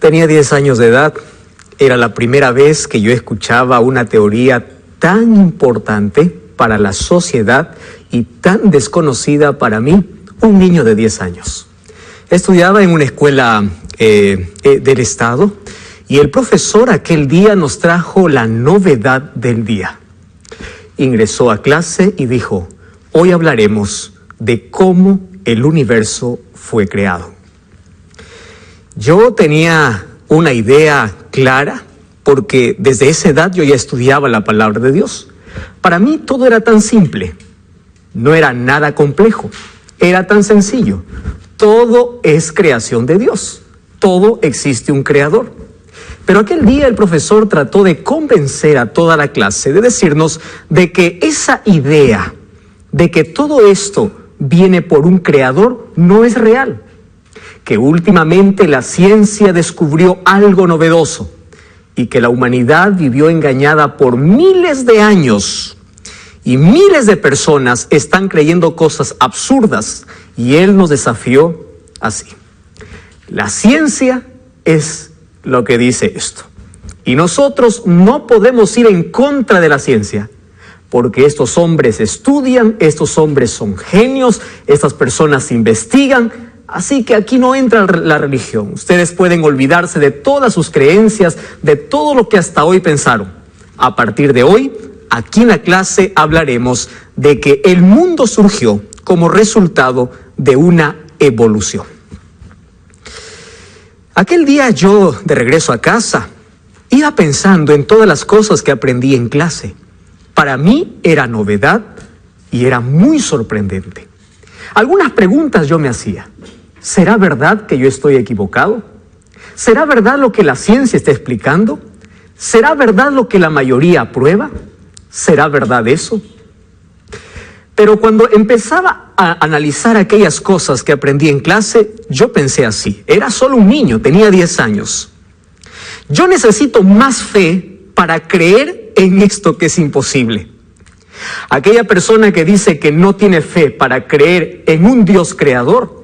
Tenía 10 años de edad. Era la primera vez que yo escuchaba una teoría tan importante para la sociedad y tan desconocida para mí, un niño de 10 años. Estudiaba en una escuela del Estado y el profesor aquel día nos trajo la novedad del día. Ingresó a clase y dijo: hoy hablaremos de cómo el universo fue creado. Yo tenía una idea clara porque desde esa edad yo ya estudiaba la palabra de Dios. Para mí todo era tan simple, no era nada complejo, era tan sencillo. Todo es creación de Dios, todo existe un creador. Pero aquel día el profesor trató de convencer a toda la clase, de decirnos de que esa idea de que todo esto viene por un creador no es real. Que últimamente la ciencia descubrió algo novedoso y que la humanidad vivió engañada por miles de años y miles de personas están creyendo cosas absurdas, y él nos desafió así: la ciencia es lo que dice esto y nosotros no podemos ir en contra de la ciencia, porque estos hombres estudian, estos hombres son genios, estas personas investigan. Así que aquí no entra la religión. Ustedes pueden olvidarse de todas sus creencias, de todo lo que hasta hoy pensaron. A partir de hoy, aquí en la clase hablaremos de que el mundo surgió como resultado de una evolución. Aquel día yo, de regreso a casa, iba pensando en todas las cosas que aprendí en clase. Para mí era novedad y era muy sorprendente. Algunas preguntas yo me hacía. ¿Será verdad que yo estoy equivocado? ¿Será verdad lo que la ciencia está explicando? ¿Será verdad lo que la mayoría aprueba? ¿Será verdad eso? Pero cuando empezaba a analizar aquellas cosas que aprendí en clase, yo pensé así: era solo un niño, tenía 10 años. Yo necesito más fe para creer en esto que es imposible. Aquella persona que dice que no tiene fe para creer en un Dios creador,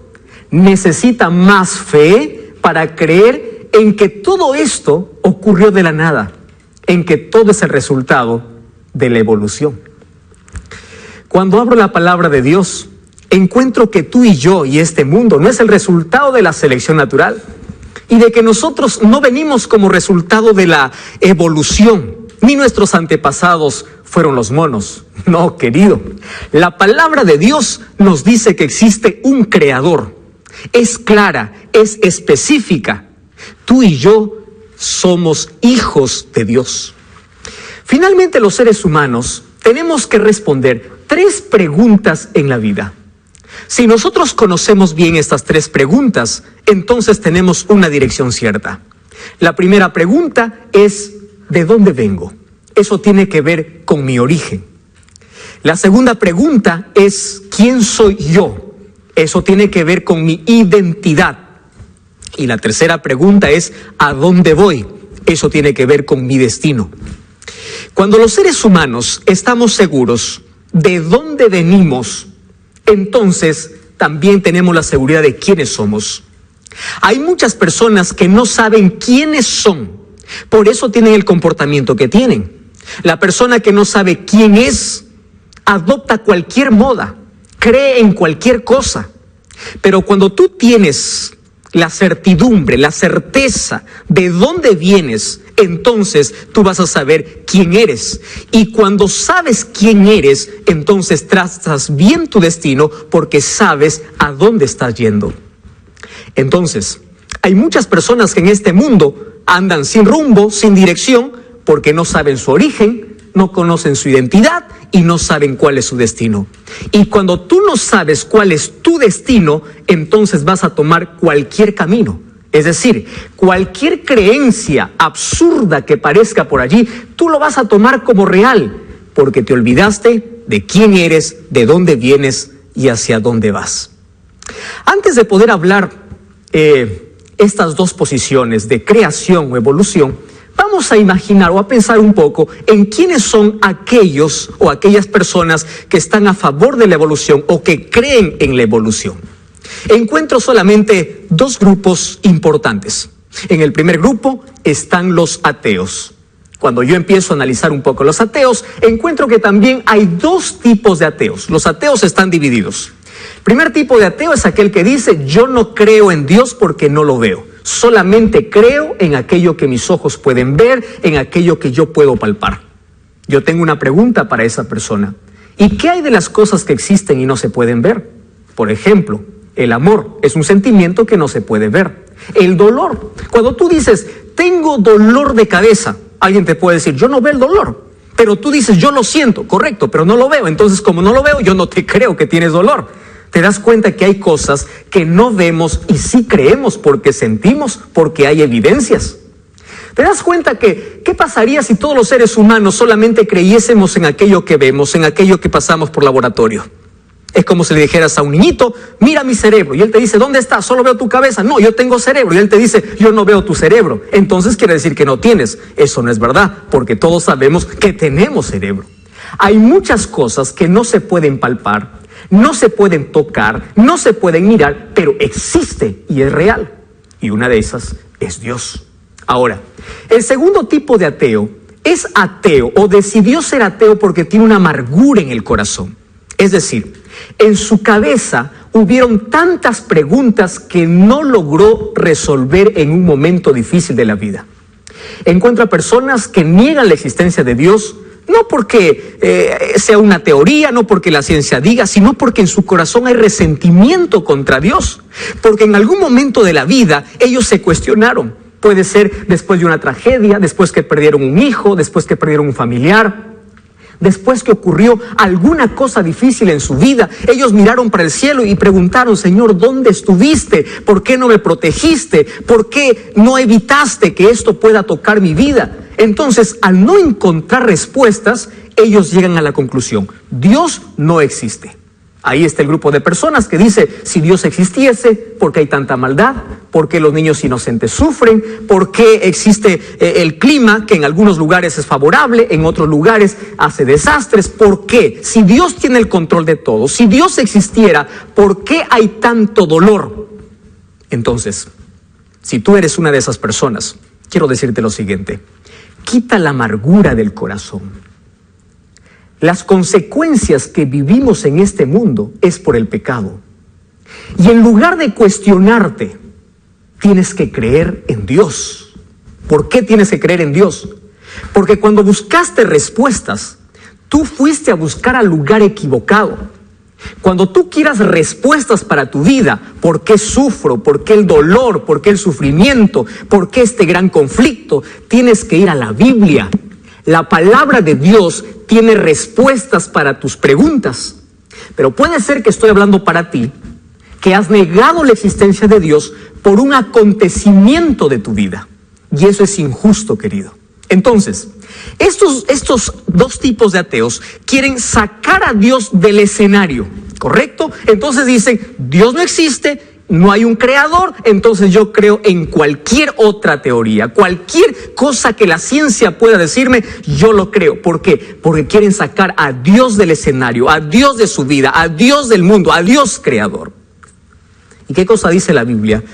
necesita más fe para creer en que todo esto ocurrió de la nada, en que todo es el resultado de la evolución. Cuando abro la palabra de Dios, encuentro que tú y yo y este mundo no es el resultado de la selección natural y de que nosotros no venimos como resultado de la evolución, ni nuestros antepasados fueron los monos. No, querido, la palabra de Dios nos dice que existe un creador. Es clara, es específica. Tú y yo somos hijos de Dios. Finalmente, los seres humanos tenemos que responder 3 preguntas en la vida. Si nosotros conocemos bien estas 3 preguntas, entonces tenemos una dirección cierta. La primera pregunta es: ¿de dónde vengo? Eso tiene que ver con mi origen. La segunda pregunta es: ¿quién soy yo? Eso tiene que ver con mi identidad. Y la tercera pregunta es: ¿a dónde voy? Eso tiene que ver con mi destino. Cuando los seres humanos estamos seguros de dónde venimos, entonces también tenemos la seguridad de quiénes somos. Hay muchas personas que no saben quiénes son, por eso tienen el comportamiento que tienen. La persona que no sabe quién es, adopta cualquier moda, cree en cualquier cosa. Pero cuando tú tienes la certidumbre, la certeza de dónde vienes, entonces tú vas a saber quién eres. Y cuando sabes quién eres, entonces trazas bien tu destino porque sabes a dónde estás yendo. Entonces, hay muchas personas que en este mundo andan sin rumbo, sin dirección, porque no saben su origen, no conocen su identidad y no saben cuál es su destino. Y cuando tú no sabes cuál es tu destino, entonces vas a tomar cualquier camino. Es decir, cualquier creencia absurda que parezca por allí, tú lo vas a tomar como real, porque te olvidaste de quién eres, de dónde vienes y hacia dónde vas. Antes de poder hablar estas 2 posiciones de creación o evolución, vamos a imaginar o a pensar un poco en quiénes son aquellos o aquellas personas que están a favor de la evolución o que creen en la evolución. Encuentro solamente 2 grupos importantes. En el primer grupo están los ateos. Cuando yo empiezo a analizar un poco los ateos, encuentro que también hay dos tipos de ateos. Los ateos están divididos. El primer tipo de ateo es aquel que dice: yo no creo en Dios porque no lo veo. Solamente creo en aquello que mis ojos pueden ver, en aquello que yo puedo palpar. Yo tengo una pregunta para esa persona. ¿Y qué hay de las cosas que existen y no se pueden ver? Por ejemplo, el amor es un sentimiento que no se puede ver. El dolor. Cuando tú dices: tengo dolor de cabeza, alguien te puede decir: yo no veo el dolor. Pero tú dices: yo lo siento, correcto, pero no lo veo. Entonces, como no lo veo, yo no te creo que tienes dolor. Te das cuenta que hay cosas que no vemos y sí creemos porque sentimos, porque hay evidencias. Te das cuenta que, ¿qué pasaría si todos los seres humanos solamente creyésemos en aquello que vemos, en aquello que pasamos por laboratorio? Es como si le dijeras a un niñito: mira mi cerebro. Y él te dice: ¿dónde está? Solo veo tu cabeza. No, yo tengo cerebro. Y él te dice: yo no veo tu cerebro. Entonces quiere decir que no tienes. Eso no es verdad, porque todos sabemos que tenemos cerebro. Hay muchas cosas que no se pueden palpar, no se pueden tocar, no se pueden mirar, pero existe y es real. Y una de esas es Dios. Ahora, el segundo tipo de ateo es ateo o decidió ser ateo porque tiene una amargura en el corazón. Es decir, en su cabeza hubieron tantas preguntas que no logró resolver en un momento difícil de la vida. Encuentra personas que niegan la existencia de Dios, no porque sea una teoría, no porque la ciencia diga, sino porque en su corazón hay resentimiento contra Dios. Porque en algún momento de la vida ellos se cuestionaron. Puede ser después de una tragedia, después que perdieron un hijo, después que perdieron un familiar. Después que ocurrió alguna cosa difícil en su vida, ellos miraron para el cielo y preguntaron: Señor, ¿dónde estuviste? ¿Por qué no me protegiste? ¿Por qué no evitaste que esto pueda tocar mi vida? Entonces, al no encontrar respuestas, ellos llegan a la conclusión: Dios no existe. Ahí está el grupo de personas que dice: si Dios existiese, ¿por qué hay tanta maldad? ¿Por qué los niños inocentes sufren? ¿Por qué existe el clima que en algunos lugares es favorable, en otros lugares hace desastres? ¿Por qué? Si Dios tiene el control de todo, si Dios existiera, ¿por qué hay tanto dolor? Entonces, si tú eres una de esas personas, quiero decirte lo siguiente: quita la amargura del corazón. Las consecuencias que vivimos en este mundo es por el pecado. Y en lugar de cuestionarte, tienes que creer en Dios. ¿Por qué tienes que creer en Dios? Porque cuando buscaste respuestas, tú fuiste a buscar al lugar equivocado. Cuando tú quieras respuestas para tu vida: ¿por qué sufro? ¿Por qué el dolor? ¿Por qué el sufrimiento? ¿Por qué este gran conflicto? Tienes que ir a la Biblia. La palabra de Dios tiene respuestas para tus preguntas. Pero puede ser que estoy hablando para ti, que has negado la existencia de Dios por un acontecimiento de tu vida. Y eso es injusto, querido. Entonces, estos dos tipos de ateos quieren sacar a Dios del escenario, ¿correcto? Entonces dicen: Dios no existe, no hay un creador, entonces yo creo en cualquier otra teoría, cualquier cosa que la ciencia pueda decirme, yo lo creo. ¿Por qué? Porque quieren sacar a Dios del escenario, a Dios de su vida, a Dios del mundo, a Dios creador. ¿Y qué cosa dice la Biblia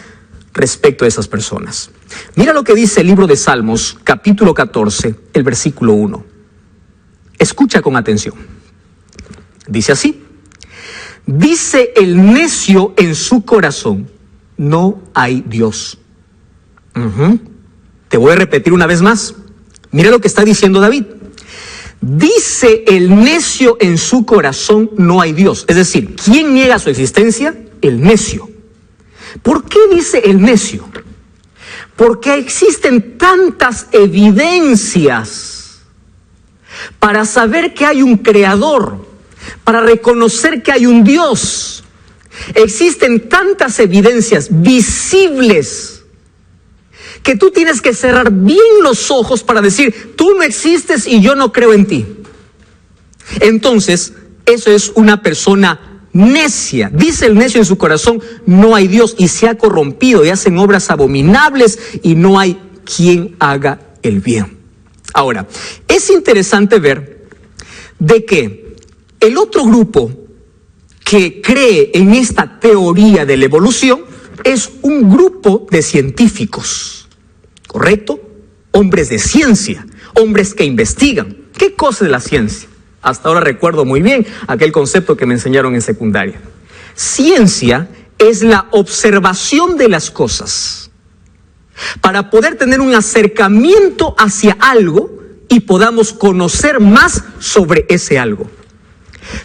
respecto a esas personas? Mira lo que dice el libro de Salmos, capítulo 14, el versículo 1. Escucha con atención. Dice así: dice el necio en su corazón: no hay Dios. Te voy a repetir una vez más. Mira lo que está diciendo David. Dice el necio en su corazón: no hay Dios. Es decir, ¿quién niega su existencia? El necio. ¿Por qué dice el necio? Porque existen tantas evidencias para saber que hay un creador, para reconocer que hay un Dios. Existen tantas evidencias visibles que tú tienes que cerrar bien los ojos para decir: tú no existes y yo no creo en ti. Entonces, eso es una persona necia. Dice el necio en su corazón: no hay Dios, y se ha corrompido y hacen obras abominables y no hay quien haga el bien. Ahora, es interesante ver de que el otro grupo que cree en esta teoría de la evolución es un grupo de científicos. ¿correcto? Hombres de ciencia, hombres que investigan. ¿Qué cosa es la ciencia? Hasta ahora recuerdo muy bien aquel concepto que me enseñaron en secundaria. Ciencia es la observación de las cosas para poder tener un acercamiento hacia algo y podamos conocer más sobre ese algo.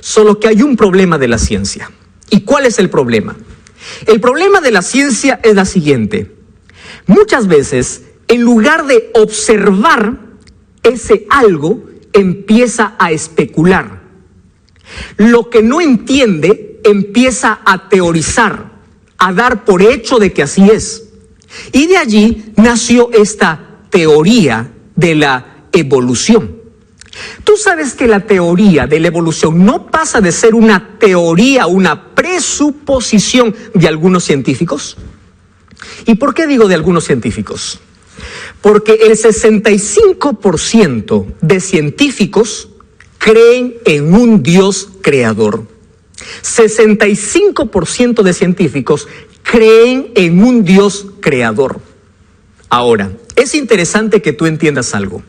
Solo que hay un problema de la ciencia. ¿Y cuál es el problema? El problema de la ciencia es la siguiente. Muchas veces, en lugar de observar ese algo, empieza a especular. Lo que no entiende, empieza a teorizar, a dar por hecho de que así es. Y de allí nació esta teoría de la evolución. Tú sabes que la teoría de la evolución no pasa de ser una teoría, una presuposición de algunos científicos. ¿Y por qué digo de algunos científicos? Porque el 65% de científicos creen en un Dios creador. 65% de científicos creen en un Dios creador. Ahora, es interesante que tú entiendas algo.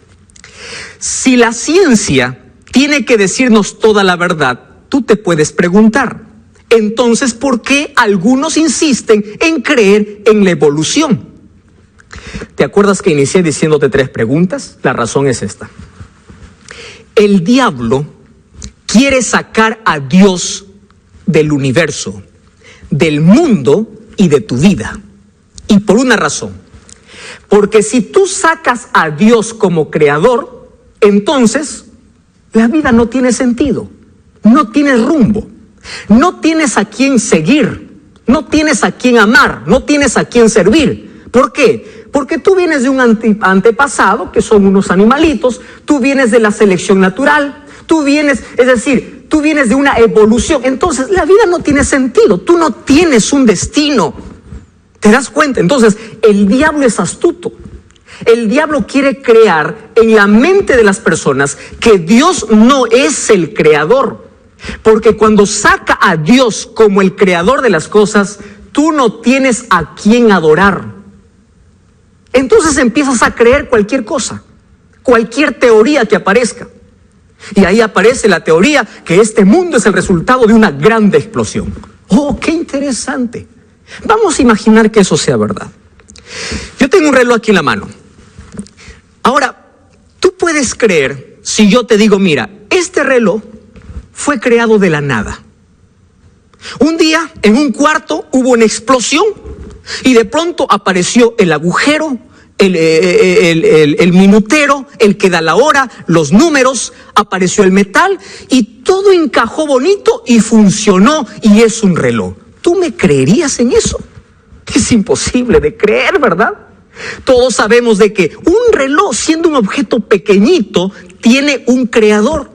Si la ciencia tiene que decirnos toda la verdad, tú te puedes preguntar, entonces, ¿por qué algunos insisten en creer en la evolución? ¿Te acuerdas que inicié diciéndote 3 preguntas? La razón es esta. El diablo quiere sacar a Dios del universo, del mundo y de tu vida. Y por una razón. Porque si tú sacas a Dios como creador, entonces la vida no tiene sentido, no tienes rumbo, no tienes a quién seguir, no tienes a quién amar, no tienes a quién servir. ¿Por qué? Porque tú vienes de un antepasado, que son unos animalitos, tú vienes de la selección natural, tú vienes de una evolución. Entonces la vida no tiene sentido, tú no tienes un destino. ¿Te das cuenta? Entonces el diablo es astuto. El diablo quiere crear en la mente de las personas que Dios no es el creador. Porque cuando saca a Dios como el creador de las cosas, tú no tienes a quién adorar. Entonces empiezas a creer cualquier cosa, cualquier teoría que aparezca. Y ahí aparece la teoría que este mundo es el resultado de una grande explosión. ¡Oh, qué interesante! Vamos a imaginar que eso sea verdad. Yo tengo un reloj aquí en la mano. Ahora, tú puedes creer, si yo te digo, mira, este reloj fue creado de la nada. Un día, en un cuarto, hubo una explosión y de pronto apareció el agujero, el minutero, el que da la hora, los números, apareció el metal y todo encajó bonito y funcionó y es un reloj. ¿Tú me creerías en eso? Es imposible de creer, ¿verdad? Todos sabemos de que un reloj, siendo un objeto pequeñito, tiene un creador.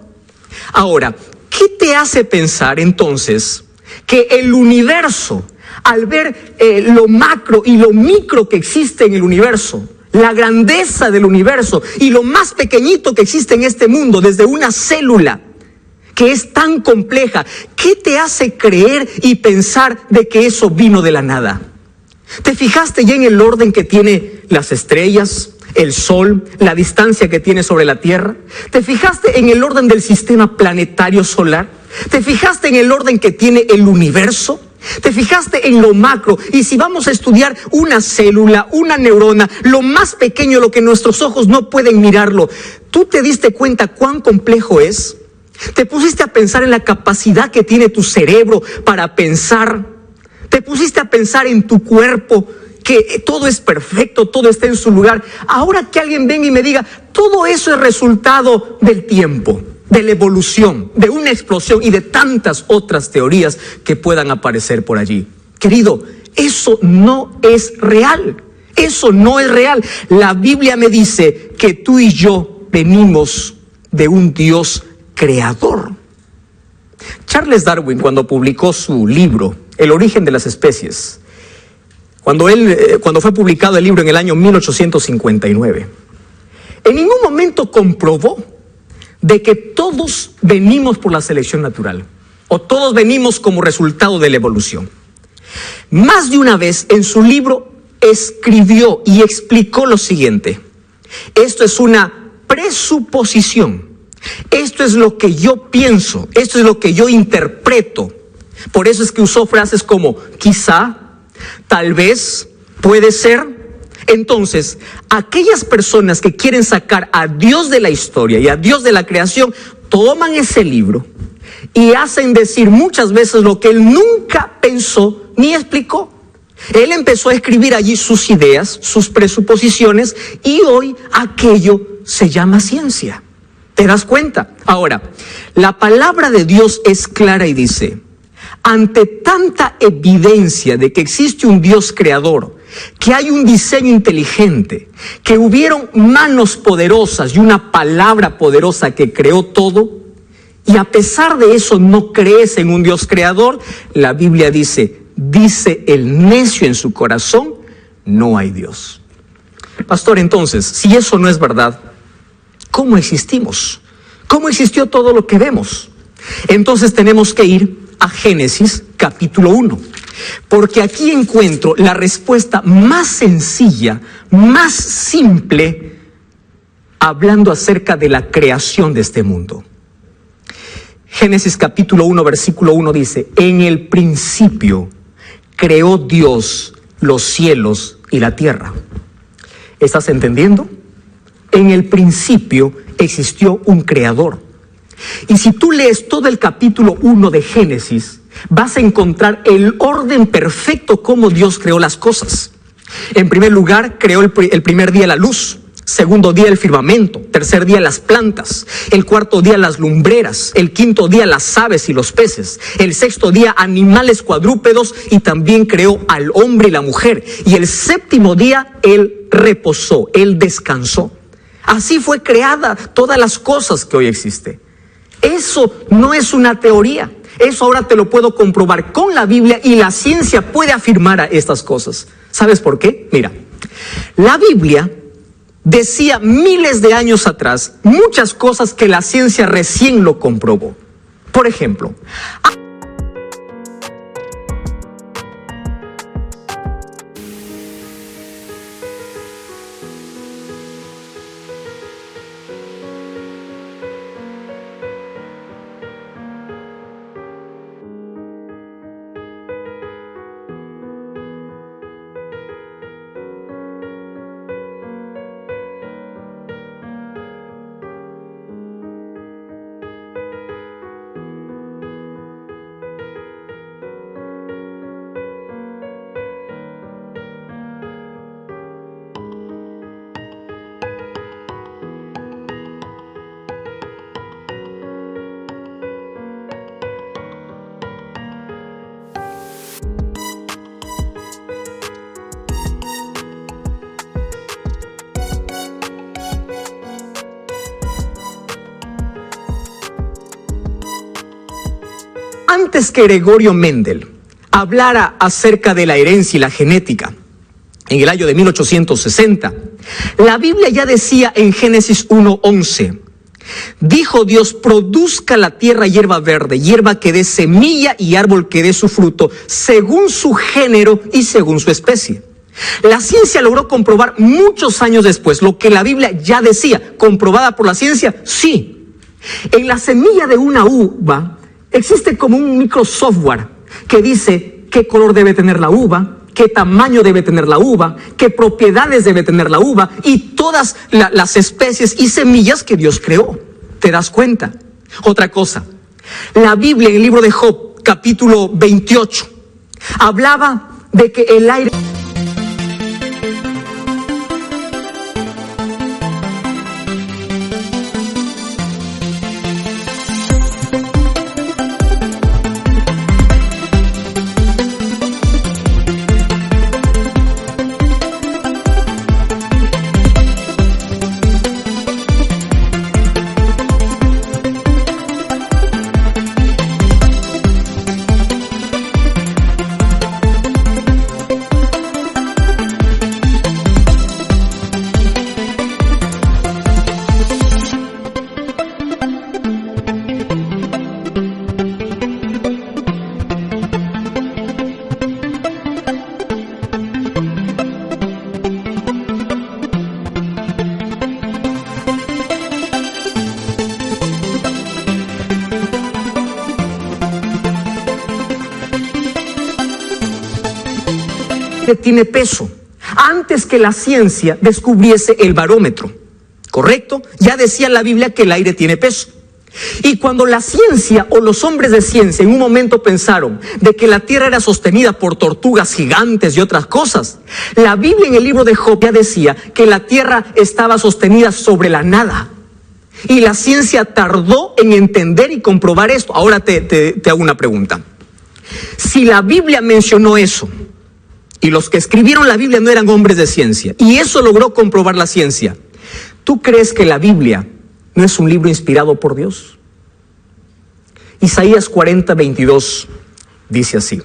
Ahora, ¿qué te hace pensar entonces que el universo, al ver lo macro y lo micro que existe en el universo, la grandeza del universo y lo más pequeñito que existe en este mundo, desde una célula que es tan compleja, qué te hace creer y pensar de que eso vino de la nada? ¿Te fijaste ya en el orden que tiene las estrellas, el sol, la distancia que tiene sobre la Tierra? ¿Te fijaste en el orden del sistema planetario solar? ¿Te fijaste en el orden que tiene el universo? ¿Te fijaste en lo macro? Y si vamos a estudiar una célula, una neurona, lo más pequeño, lo que nuestros ojos no pueden mirarlo, ¿tú te diste cuenta cuán complejo es? ¿Te pusiste a pensar en la capacidad que tiene tu cerebro para pensar? ¿Te pusiste a pensar en tu cuerpo, que todo es perfecto, todo está en su lugar? Ahora que alguien venga y me diga, todo eso es resultado del tiempo, de la evolución, de una explosión y de tantas otras teorías que puedan aparecer por allí. Querido, eso no es real. Eso no es real. La Biblia me dice que tú y yo venimos de un Dios creador. Charles Darwin, cuando publicó su libro El origen de las especies, cuando fue publicado el libro en el año 1859, en ningún momento comprobó de que todos venimos por la selección natural o todos venimos como resultado de la evolución. Más de una vez en su libro escribió y explicó lo siguiente: esto es una presuposición, esto es lo que yo pienso, esto es lo que yo interpreto. Por eso es que usó frases como quizá, tal vez, puede ser. Entonces, aquellas personas que quieren sacar a Dios de la historia y a Dios de la creación, toman ese libro y hacen decir muchas veces lo que él nunca pensó ni explicó. Él empezó a escribir allí sus ideas, sus presuposiciones, y hoy aquello se llama ciencia. ¿Te das cuenta? Ahora, la palabra de Dios es clara y dice: ante tanta evidencia de que existe un Dios creador, que hay un diseño inteligente, que hubieron manos poderosas y una palabra poderosa que creó todo, y a pesar de eso no crees en un Dios creador, la Biblia dice el necio en su corazón, no hay Dios. Pastor, entonces, si eso no es verdad, ¿cómo existimos? ¿Cómo existió todo lo que vemos? Entonces tenemos que ir a Génesis capítulo 1, porque aquí encuentro la respuesta más sencilla, más simple, hablando acerca de la creación de este mundo. Génesis capítulo 1, versículo 1 dice: en el principio creó Dios los cielos y la tierra. ¿Estás entendiendo? En el principio existió un creador. Y si tú lees todo el capítulo 1 de Génesis, vas a encontrar el orden perfecto como Dios creó las cosas. En primer lugar, creó el primer día la luz, segundo día el firmamento, tercer día las plantas, el cuarto día las lumbreras, el quinto día las aves y los peces, el sexto día animales cuadrúpedos, y también creó al hombre y la mujer. Y el séptimo día él reposó, él descansó. Así fue creada todas las cosas que hoy existen. Eso no es una teoría. Eso ahora te lo puedo comprobar con la Biblia, y la ciencia puede afirmar a estas cosas. ¿Sabes por qué? Mira, la Biblia decía miles de años atrás muchas cosas que la ciencia recién lo comprobó. Por ejemplo, antes que Gregorio Mendel hablara acerca de la herencia y la genética, en el año de 1860, la Biblia ya decía en Génesis 1:11, dijo Dios: produzca la tierra hierba verde, hierba que dé semilla y árbol que dé su fruto, según su género y según su especie. La ciencia logró comprobar muchos años después lo que la Biblia ya decía. ¿Comprobada por la ciencia? Sí. En la semilla de una uva existe como un microsoftware que dice qué color debe tener la uva, qué tamaño debe tener la uva, qué propiedades debe tener la uva, y todas las especies y semillas que Dios creó. ¿Te das cuenta? Otra cosa, la Biblia en el libro de Job, capítulo 28, hablaba de que el aire... aire tiene peso, antes que la ciencia descubriese el barómetro. ¿Correcto? Ya decía la Biblia que el aire tiene peso. Y cuando la ciencia o los hombres de ciencia en un momento pensaron de que la tierra era sostenida por tortugas gigantes y otras cosas, la Biblia en el libro de Job ya decía que la tierra estaba sostenida sobre la nada. Y la ciencia tardó en entender y comprobar esto. Ahora te hago una pregunta. Si la Biblia mencionó eso, y los que escribieron la Biblia no eran hombres de ciencia, y eso logró comprobar la ciencia, ¿tú crees que la Biblia no es un libro inspirado por Dios? Isaías 40:22 dice así: